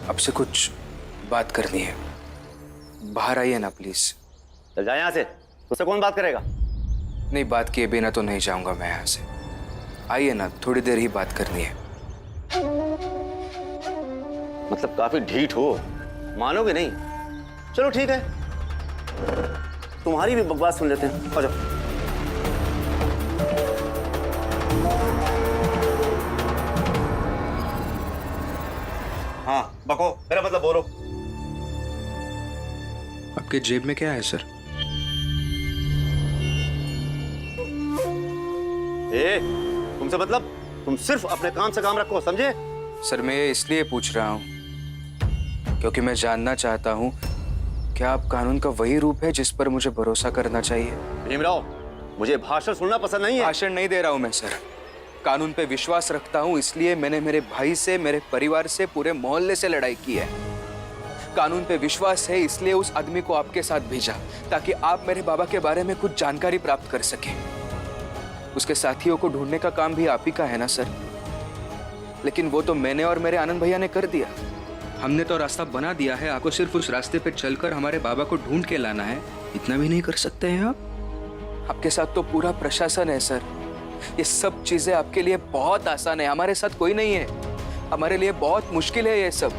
आपसे कुछ बात करनी है। बाहर आइए ना प्लीज। चल जा यहाँ से, तुझसे कौन बात करेगा? नहीं, बात किए बिना तो नहीं जाऊंगा मैं यहाँ से। आइए ना, थोड़ी देर ही बात करनी है। मतलब काफी ढीठ हो, मानोगे नहीं? चलो ठीक है, तुम्हारी भी बकवास सुन लेते हैं। आ जाओ। हाँ बको, मेरा मतलब बोलो। आपके जेब में क्या है सर? तुमसे मतलब, तुम सिर्फ अपने काम से काम रखो, समझे? सर मैं ये इसलिए पूछ रहा हूँ क्योंकि मैं जानना चाहता हूँ क्या आप कानून का वही रूप है जिस पर मुझे भरोसा करना चाहिए? भीमराव, मुझे भाषण सुनना पसंद नहीं है। भाषण नहीं दे रहा हूँ मैं सर। कानून पे विश्वास रखता हूँ, इसलिए मैंने मेरे भाई से, मेरे परिवार से, पूरे मोहल्ले से लड़ाई की है। कानून पे विश्वास है, इसलिए उस आदमी को आपके साथ भेजा ताकि आप मेरे बाबा के बारे में कुछ जानकारी प्राप्त कर सके। उसके साथियों को ढूंढने का काम भी आप ही का है ना सर? लेकिन वो तो मैंने और मेरे आनंद भैया ने कर दिया। हमने तो रास्ता बना दिया है, आपको सिर्फ उस रास्ते पे चलकर हमारे बाबा को ढूंढ के लाना है। इतना भी नहीं कर सकते हैं आप? आपके साथ तो पूरा प्रशासन है सर। ये सब चीजें आपके लिए बहुत आसान है, हमारे साथ कोई नहीं है। हमारे लिए बहुत मुश्किल है ये सब।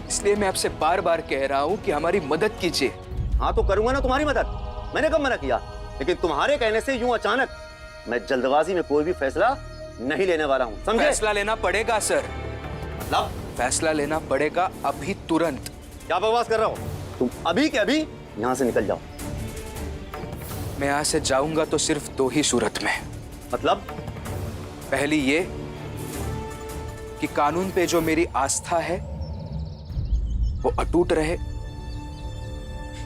इसलिए मैं आपसे बार बार कह रहा हूँ कि हमारी मदद कीजिए। हाँ तो करूंगा ना तुम्हारी मदद, मैंने कब मना किया? लेकिन तुम्हारे कहने से यूं अचानक मैं जल्दबाजी में कोई भी फैसला नहीं लेने वाला हूँ, समझे? फैसला लेना पड़ेगा सर। मतलब? फैसला लेना पड़ेगा अभी, तुरंत। क्या बकवास कर रहे हो तुम? अभी के अभी यहाँ से निकल जाओ। मैं यहाँ से जाऊंगा तो सिर्फ दो ही सूरत में। मतलब? पहली ये कि कानून पे जो मेरी आस्था है वो अटूट रहे,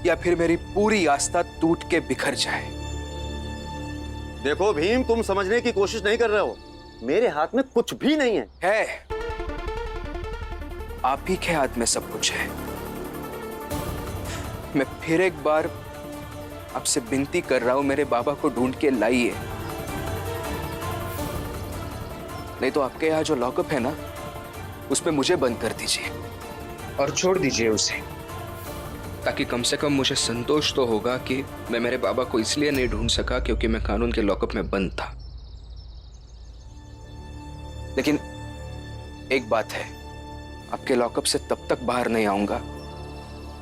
या फिर मेरी पूरी आस्था टूट के बिखर जाए। देखो भीम, तुम समझने की कोशिश नहीं कर रहे हो। मेरे हाथ में कुछ भी नहीं है। आप ही के हाथ में सब कुछ है। मैं फिर एक बार आपसे विनती कर रहा हूं, मेरे बाबा को ढूंढ के लाइए। नहीं तो आपके यहाँ जो लॉकअप है ना, उसमें मुझे बंद कर दीजिए और छोड़ दीजिए उसे, ताकि कम से कम मुझे संतोष तो होगा कि मैं मेरे बाबा को इसलिए नहीं ढूंढ सका क्योंकि मैं कानून के लॉकअप में बंद था। लेकिन एक बात है, आपके लॉकअप से तब तक बाहर नहीं आऊंगा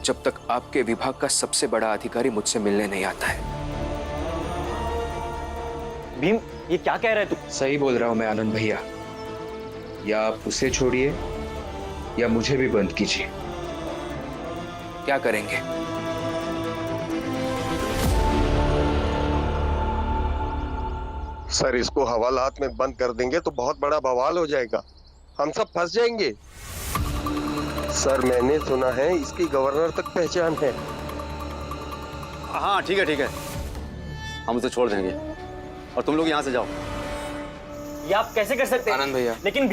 जब तक आपके विभाग का सबसे बड़ा अधिकारी मुझसे मिलने नहीं आता है। भीम, ये क्या कह रहे हैं तू? सही बोल रहा हूं मैं आनंद भैया। या आप उसे छोड़िए या मुझे भी बंद कीजिए। क्या करेंगे? सर, इसको हवालात में बंद कर देंगे तो बहुत बड़ा बवाल हो जाएगा, हम सब फंस जाएंगे। सर, मैंने सुना है इसकी गवर्नर तक पहचान है। हाँ ठीक है ठीक है, हम उसे छोड़ देंगे और तुम लोग यहाँ से जाओ। ये आप कैसे कर सकते हैं? आनंद भैया। लेकिन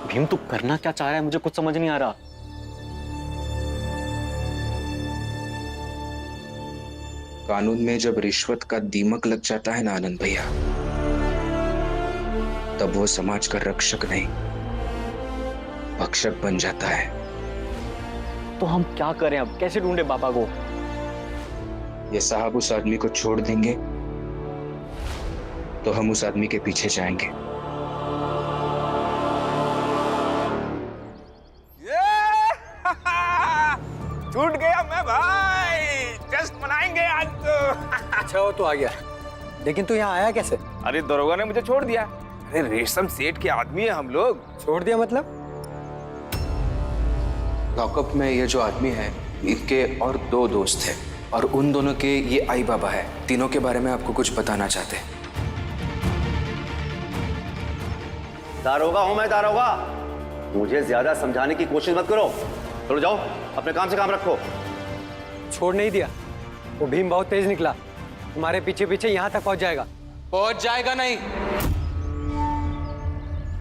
भीम तू करना क्या चाह रहा है? मुझे कुछ समझ नहीं आ रहा। कानून में जब रिश्वत का दीमक लग जाता है ना आनंद भैया, तब वो समाज का रक्षक नहीं भक्षक बन जाता है। तो हम क्या करें अब? कैसे ढूंढे बाबा को? ये साहब उस आदमी को छोड़ देंगे तो हम उस आदमी के पीछे जाएंगे। छूट गया मैं भाई, जस्ट मनाएंगे आज तो। अच्छा वो तो आ गया, लेकिन तू यहाँ आया कैसे? अरे दरोगा ने मुझे छोड़ दिया। अरे रेशम सेठ के आदमी है हम लोग। छोड़ दिया मतलब? लॉकअप में ये जो आदमी है, इनके और दो दोस्त हैं और उन दोनों के ये आई बाबा है। तीनों के बारे में आपको कुछ बताना चाहते हैं। दारोगा हूं मैं, दारोगा। मुझे ज्यादा समझाने की कोशिश मत करो। चलो जाओ, अपने काम से काम रखो। छोड़ नहीं दिया, वो भीम बहुत तेज निकला, तुम्हारे पीछे पीछे यहाँ तक पहुँच जाएगा। पहुंच जाएगा नहीं,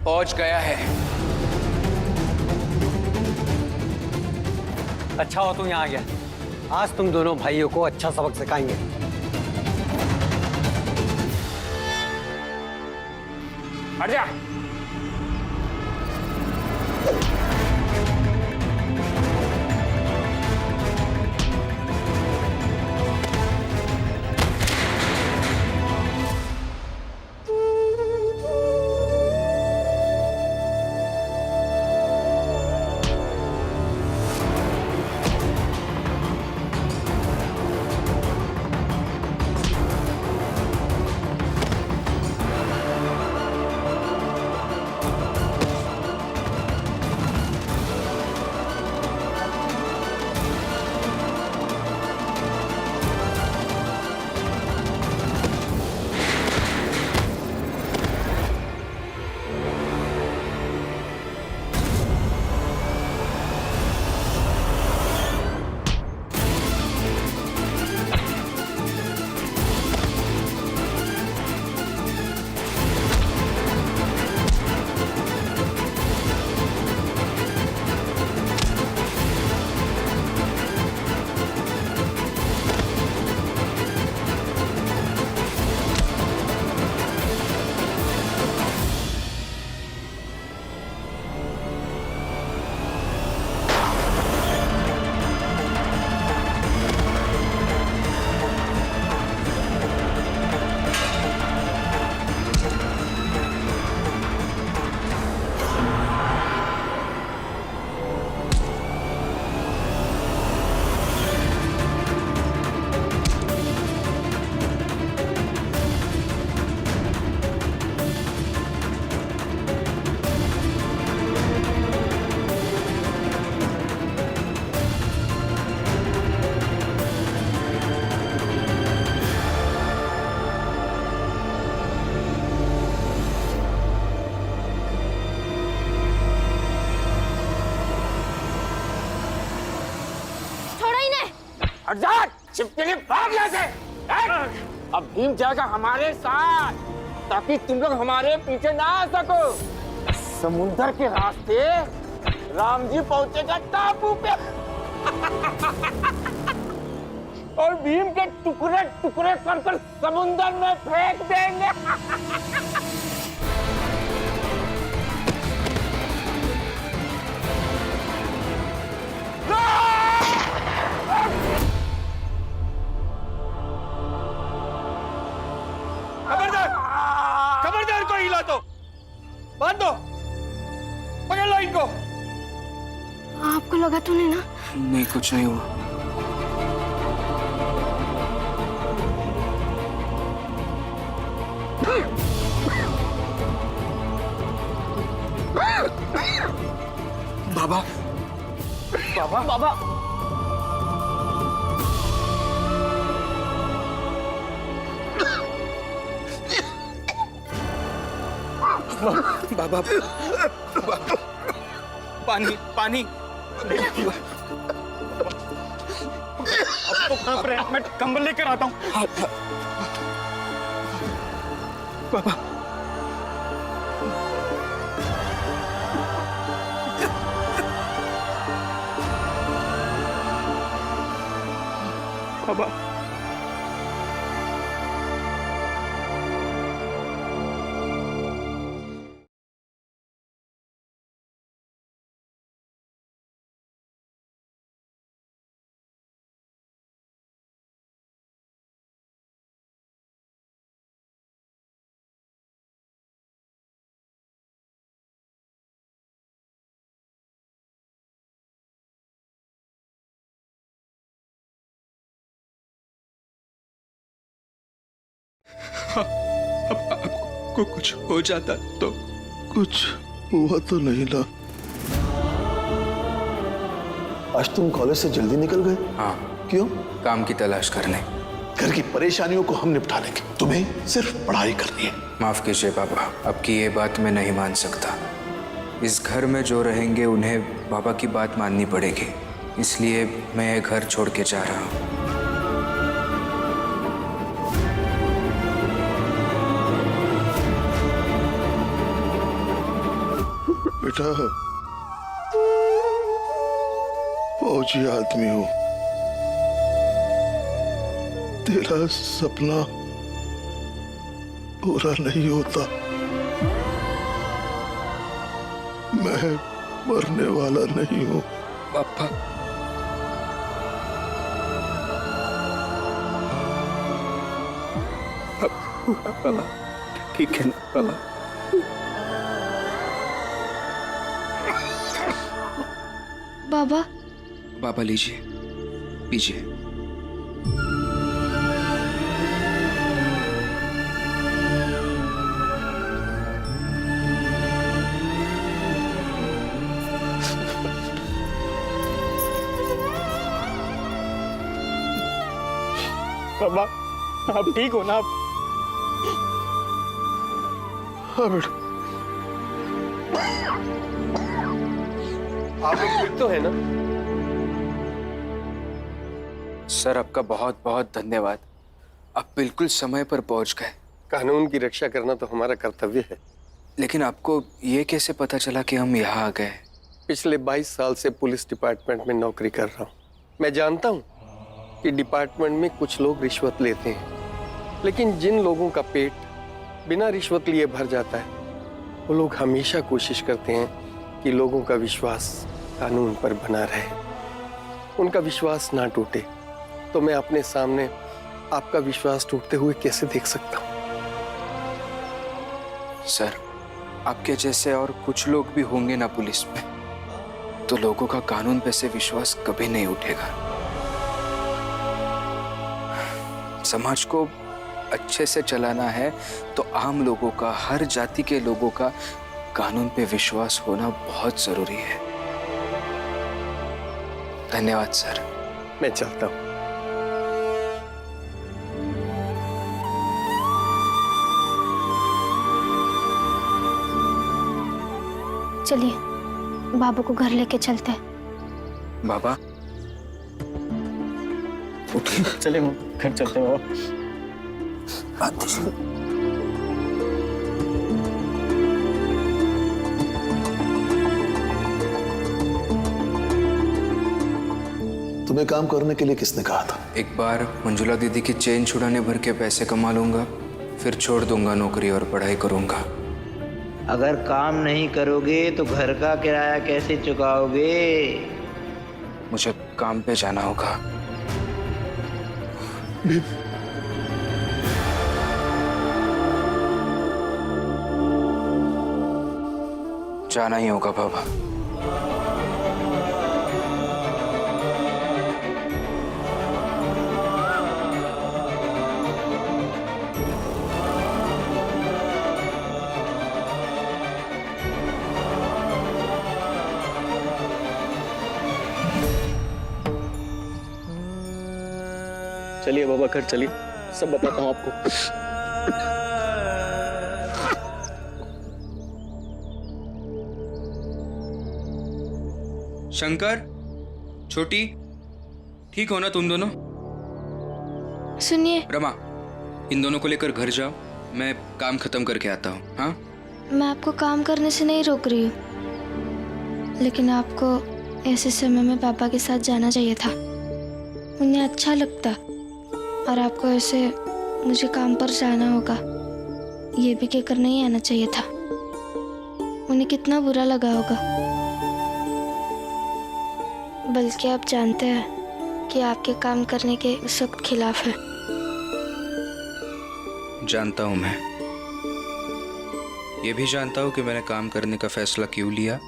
पहुंच गया है। अच्छा हो तू यहाँ आ गया, आज तुम दोनों भाइयों को अच्छा सबक सिखाएंगे। हट जा। हट जा, छिपकली भाग यहाँ से। हट। अब भीम जाएगा हमारे साथ ताकि तुम लोग हमारे पीछे ना आ सको। समुंदर के रास्ते राम जी पहुंचेगा टापू पे और भीम के टुकड़े टुकड़े कर कर समुंदर में फेंक देंगे। खबरदार, खबरदार को हिला तो बांध दो, पकड़ लो इनको। आपको लगा तो नहीं ना? नहीं, कुछ नहीं हुआ। बाबा, बाबा बाबा बाबा, पानी पानी। अब तो कांप रहे हैं, मैं कंबल लेकर आता हूँ। बाबा, बाबा, आपको कुछ हो जाता तो? कुछ हुआ तो नहीं ना। आज तुम कॉलेज से जल्दी निकल गए? हाँ, क्यों? काम की तलाश करने। घर की परेशानियों को हम निपटा लेंगे, तुम्हें सिर्फ पढ़ाई करनी है। माफ कीजिए बाबा, अब की ये बात मैं नहीं मान सकता। इस घर में जो रहेंगे उन्हें बाबा की बात माननी पड़ेगी, इसलिए मैं ये घर छोड़ के जा रहा हूँ। बेटा, फौजी आदमी हो, तेरा सपना पूरा नहीं होता। मैं मरने वाला नहीं हूं। पापा, ठीक है ना पापा? बाबा, पापा लीजिए, पीजिए। बाबा, आप ठीक हो ना? आप हाँ बेटा, आप लोग फिट तो है ना? सर, आपका बहुत बहुत धन्यवाद। आप बिल्कुल समय पर पहुंच गए। कानून की रक्षा करना तो हमारा कर्तव्य है। लेकिन आपको ये कैसे पता चला कि हम यहाँ आ गए? पिछले 22 साल से पुलिस डिपार्टमेंट में नौकरी कर रहा हूँ। मैं जानता हूँ कि डिपार्टमेंट में कुछ लोग रिश्वत लेते हैं, लेकिन जिन लोगों का पेट बिना रिश्वत लिए भर जाता है, वो लोग हमेशा कोशिश करते हैं कि लोगों का विश्वास कानून पर बना रहे, उनका विश्वास ना टूटे। तो मैं अपने सामने आपका विश्वास टूटते हुए कैसे देख सकता हूँ? सर, आपके जैसे और कुछ लोग भी होंगे ना पुलिस में, तो लोगों का कानून पे से विश्वास कभी नहीं उठेगा। समाज को अच्छे से चलाना है तो आम लोगों का, हर जाति के लोगों का कानून पे विश्वास होना बहुत जरूरी है। धन्यवाद सर। मैं चाहता हूँ। चलिए बाबू को घर लेके चलते हैं। बाबा, चले घर चलते हैं बाबा। तुम्हें काम करने के लिए किसने कहा था? एक बार मंजुला दीदी की चेन छुड़ाने भर के पैसे कमा लूंगा, फिर छोड़ दूंगा नौकरी और पढ़ाई करूंगा। अगर काम नहीं करोगे तो घर का किराया कैसे चुकाओगे? मुझे काम पे जाना होगा। जाना ही होगा बाबा। चलिए बाबा, घर चलिए, सब बताता हूँ आपको। शंकर, छोटी, ठीक हो ना तुम दोनों? सुनिए, रमा, इन दोनों को लेकर घर जाओ, मैं काम खत्म करके आता हूँ। हाँ, मैं आपको काम करने से नहीं रोक रही हूँ, लेकिन आपको ऐसे समय में पापा के साथ जाना चाहिए था। उन्हें अच्छा लगता, और आपको ऐसे मुझे काम पर जाना होगा ये भी कहकर नहीं आना चाहिए था। उन्हें कितना बुरा लगा होगा। बल्कि आप जानते हैं कि आपके काम करने के सख्त खिलाफ है। जानता हूँ मैं। ये भी जानता हूँ कि मैंने काम करने का फैसला क्यों लिया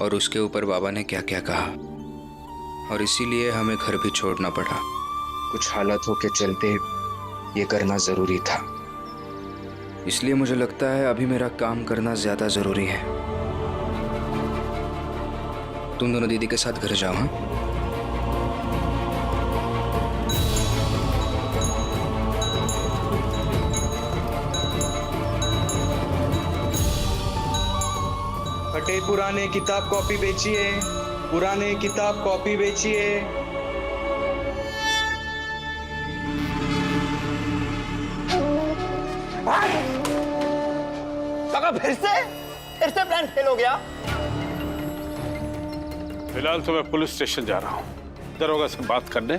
और उसके ऊपर बाबा ने क्या क्या कहा, और इसीलिए हमें घर भी छोड़ना पड़ा। कुछ हालातों के चलते ये करना जरूरी था। इसलिए मुझे लगता है अभी मेरा काम करना ज्यादा जरूरी है। तुम दोनों दीदी के साथ घर जाओ। हाँ, फटे पुराने किताब कॉपी बेचिए, पुराने किताब कॉपी बेचिए। फिर से प्लान फेल हो गया। फिलहाल तो मैं पुलिस स्टेशन जा रहा हूँ दरोगा से बात करने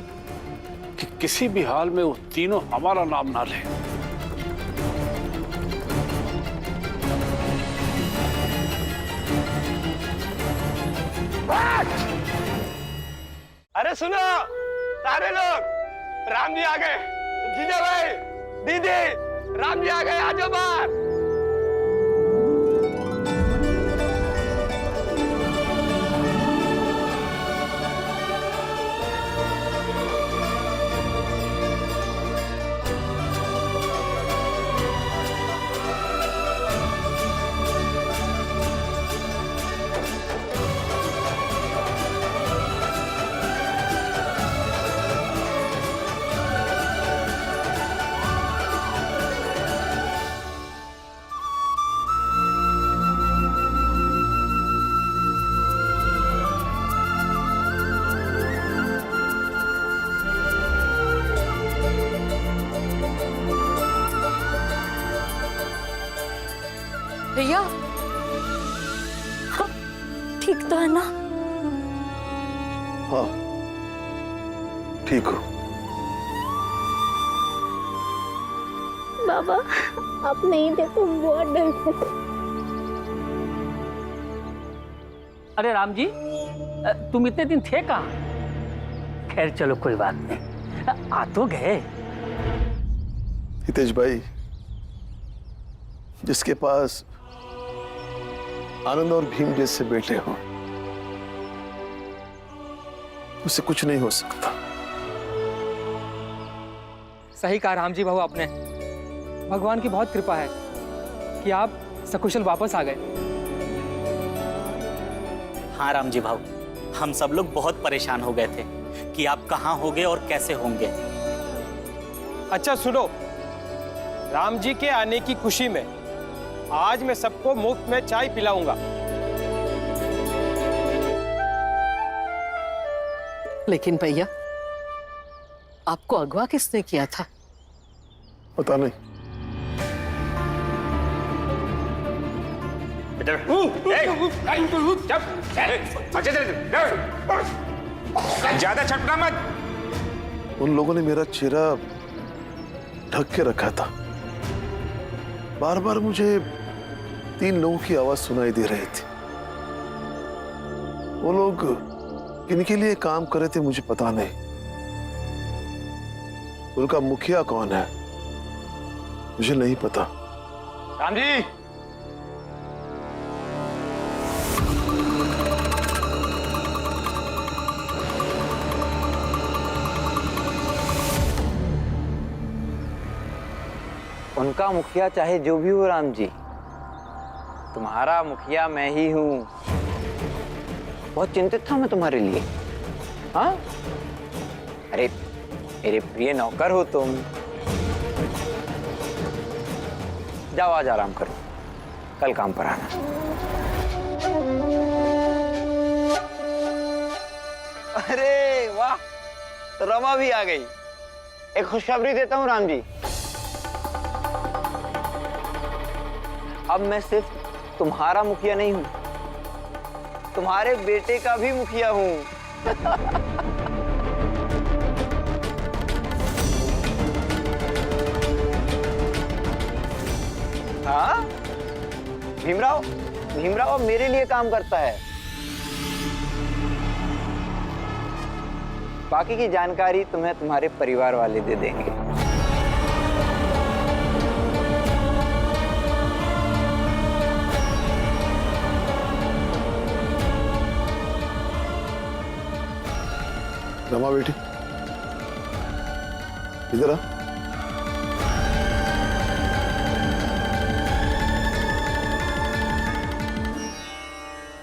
कि किसी भी हाल में वो तीनों हमारा नाम ना ले। अरे सुनो सारे लोग, राम जी आ गए। जीजा भाई, दीदी, राम जी आ गए, आ जाओ बाहर। भैया ठीक तो है ना? हाँ ठीक हो। बाबा आप नहीं थे तो बहुत डरते। अरे राम जी, तुम इतने दिन थे कहाँ? खैर चलो कोई बात नहीं, आ तो गए। हितेश भाई, जिसके पास आनंद और भीम जैसे बेटे हो, उससे कुछ नहीं हो सकता। सही कहा राम जी भाऊ आपने। भगवान की बहुत कृपा है कि आप सकुशल वापस आ गए। हाँ राम जी भाऊ, हम सब लोग बहुत परेशान हो गए थे कि आप कहाँ होंगे और कैसे होंगे। अच्छा सुनो, राम जी के आने की खुशी में आज मैं सबको मुफ्त में चाय पिलाऊंगा। लेकिन भैया, आपको अगवा किसने किया था? पता नहीं। ज्यादा छटना मत। उन लोगों ने मेरा चेहरा ढक के रखा था। बार बार मुझे 3 लोगों की आवाज सुनाई दे रही थी। वो लोग किनके लिए काम कर रहे थे मुझे पता नहीं। उनका मुखिया कौन है मुझे नहीं पता। राम जी, उनका मुखिया चाहे जो भी हो राम जी, तुम्हारा मुखिया मैं ही हूँ। बहुत चिंतित था मैं तुम्हारे लिए। हाँ, अरे मेरे प्रिय नौकर हो तुम। जाओ आज आराम करो, कल काम पर आना। अरे वाह, रमा भी आ गई। एक खुशखबरी देता हूँ राम जी। अब मैं सिर्फ तुम्हारा मुखिया नहीं हूं, तुम्हारे बेटे का भी मुखिया हूं। हाँ, भीमराव अब मेरे लिए काम करता है। बाकी की जानकारी तुम्हें तुम्हारे परिवार वाले दे देंगे। रमा बेटी, इधर आ।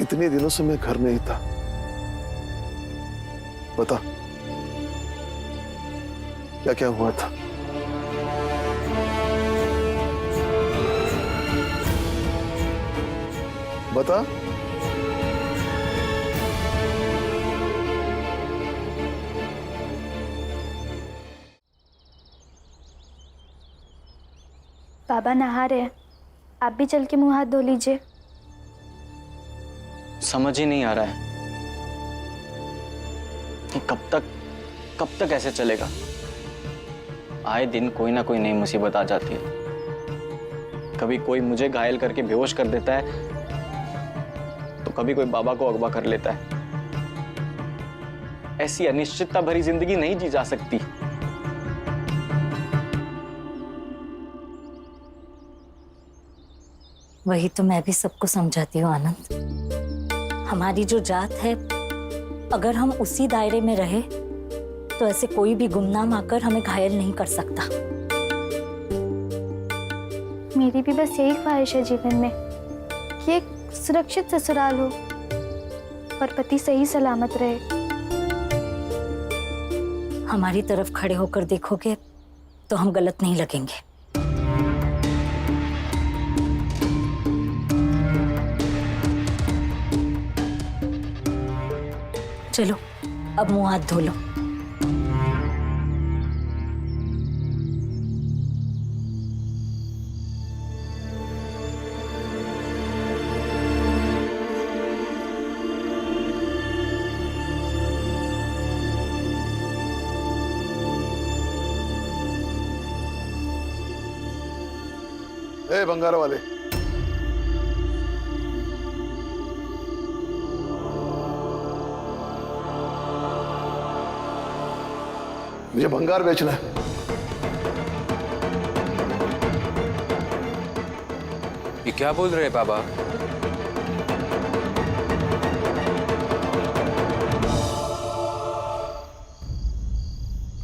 इतने दिनों से मैं घर में ही था। बता क्या क्या हुआ था? बता। बाबा नहा रहे हैं, आप भी चल के मुंह हाथ धो लीजिए। समझ ही नहीं आ रहा है कि कब तक ऐसे चलेगा। आए दिन कोई ना कोई नई मुसीबत आ जाती है। कभी कोई मुझे घायल करके बेहोश कर देता है, तो कभी कोई बाबा को अगवा कर लेता है। ऐसी अनिश्चितता भरी जिंदगी नहीं जी जा सकती। वही तो मैं भी सबको समझाती हूँ आनंद। हमारी जो जात है, अगर हम उसी दायरे में रहे तो ऐसे कोई भी गुमनाम आकर हमें घायल नहीं कर सकता। मेरी भी बस यही ख्वाहिश है जीवन में कि एक सुरक्षित ससुराल हो और पति सही सलामत रहे। हमारी तरफ खड़े होकर देखोगे तो हम गलत नहीं लगेंगे। चलो अब मुंह हाथ धो लो। ए बंगार वाले, मुझे भंगार बेचना है। ये क्या बोल रहे हैं बाबा?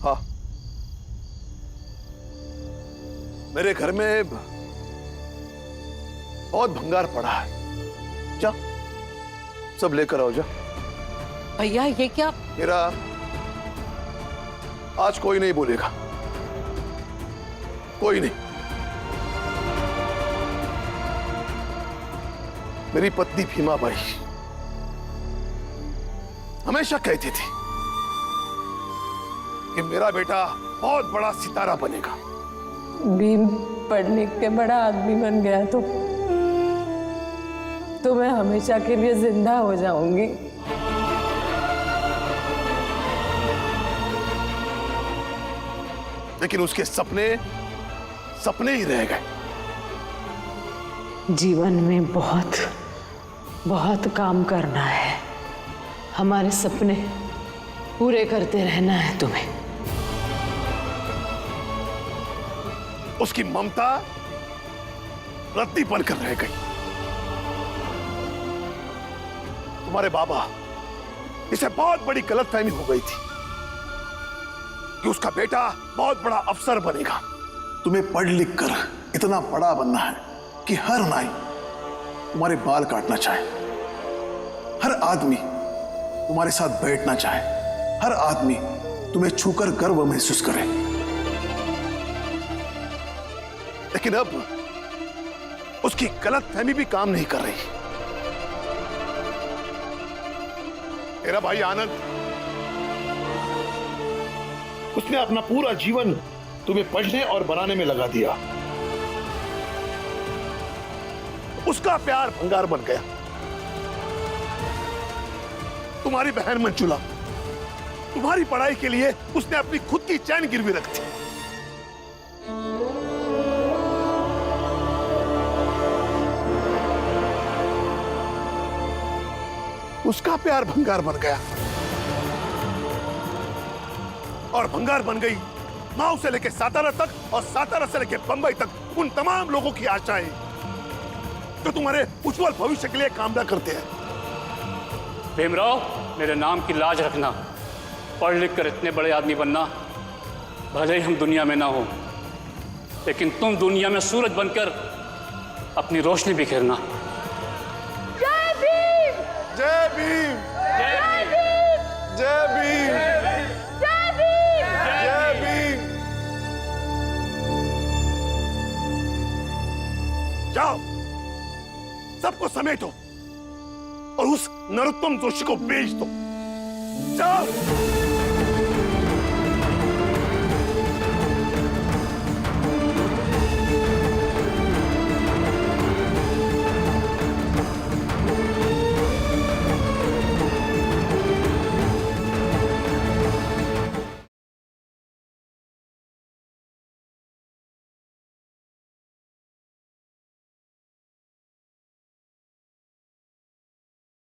हाँ, मेरे घर में बहुत भंगार पड़ा है। जा, सब लेकर आओ। जा भैया ये क्या? मेरा आज कोई नहीं बोलेगा, कोई नहीं। मेरी पत्नी भीमा बाई हमेशा कहती थी कि मेरा बेटा बहुत बड़ा सितारा बनेगा। भीम पढ़ लिख के बड़ा आदमी बन गया तो मैं हमेशा के लिए जिंदा हो जाऊंगी। लेकिन उसके सपने सपने ही रह गए। जीवन में बहुत बहुत काम करना है। हमारे सपने पूरे करते रहना है तुम्हें। उसकी ममता रद्दी बनकर रह गई। तुम्हारे बाबा, इसे बहुत बड़ी गलतफहमी हो गई थी कि उसका बेटा बहुत बड़ा अफसर बनेगा। तुम्हें पढ़ लिख कर इतना बड़ा बनना है कि हर नाई तुम्हारे बाल काटना चाहे, हर आदमी तुम्हारे साथ बैठना चाहे, हर आदमी तुम्हें छूकर गर्व महसूस करे। लेकिन अब उसकी गलतफहमी भी काम नहीं कर रही। तेरा भाई आनंद, उसने अपना पूरा जीवन तुम्हें पढ़ने और बनाने में लगा दिया। उसका प्यार भंगार बन गया। तुम्हारी बहन मंजुला, तुम्हारी पढ़ाई के लिए उसने अपनी खुद की चैन गिरवी रख दी। उसका प्यार भंगार बन गया और भंगार बन गई माऊ से लेकर सातारा तक और सातारा से लेकर बंबई तक उन तमाम लोगों की आशाएं जो तुम्हारे उज्जवल भविष्य के लिए कामना करते हैं। भीमराव, मेरे नाम की लाज रखना। पढ़ लिख कर इतने बड़े आदमी बनना भले ही हम दुनिया में ना हो, लेकिन तुम दुनिया में सूरज बनकर अपनी रोशनी बिखेरना। जय भीम, जय भीम, जय भीम, जय भीम, जय भीम, जय भीम। जाओ, सबको समेटो और उस नरोत्तम जोशी को बेच दो। जाओ।